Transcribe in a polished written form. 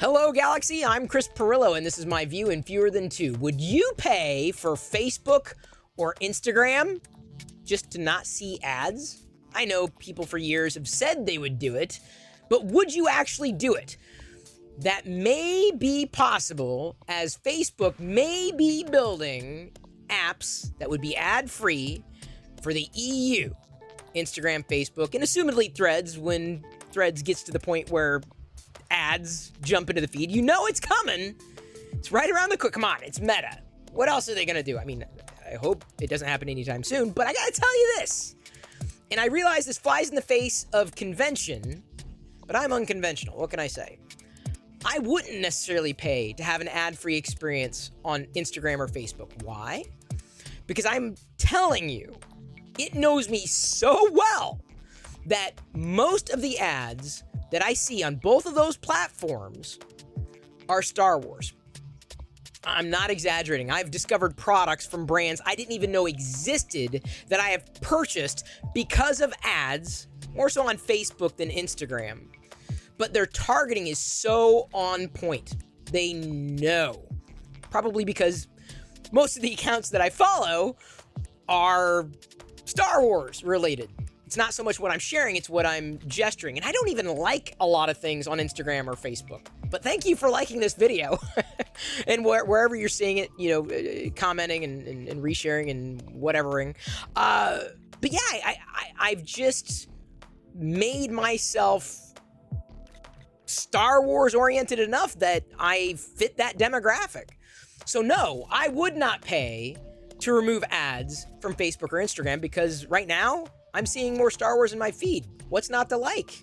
Hello, Galaxy. I'm Chris Pirillo, and this is my view in Fewer Than Two. Would you pay for Facebook or Instagram just to not see ads? I know people for years have said they would do it, but would you actually do it? That may be possible, as Facebook may be building apps that would be ad-free for the EU, Instagram, Facebook, and assumedly Threads, when Threads gets to the point where ads jump into the feed. You know it's coming. It's right around the corner. Come on, it's Meta. What else are they going to do? I mean, I hope it doesn't happen anytime soon, but I got to tell you this. And I realize this flies in the face of convention, but I'm unconventional. What can I say? I wouldn't necessarily pay to have an ad-free experience on Instagram or Facebook. Why? Because I'm telling you, it knows me so well that most of the ads that I see on both of those platforms are Star Wars. I'm not exaggerating. I've discovered products from brands I didn't even know existed that I have purchased because of ads, more so on Facebook than Instagram. But their targeting is so on point. They know. Probably because most of the accounts that I follow are Star Wars related. It's not so much what I'm sharing, it's what I'm gesturing. And I don't even like a lot of things on Instagram or Facebook. But thank you for liking this video. And wherever you're seeing it, you know, commenting and resharing and whatevering. But yeah, I've just made myself Star Wars oriented enough that I fit that demographic. So no, I would not pay to remove ads from Facebook or Instagram because right now, I'm seeing more Star Wars in my feed. What's not to like?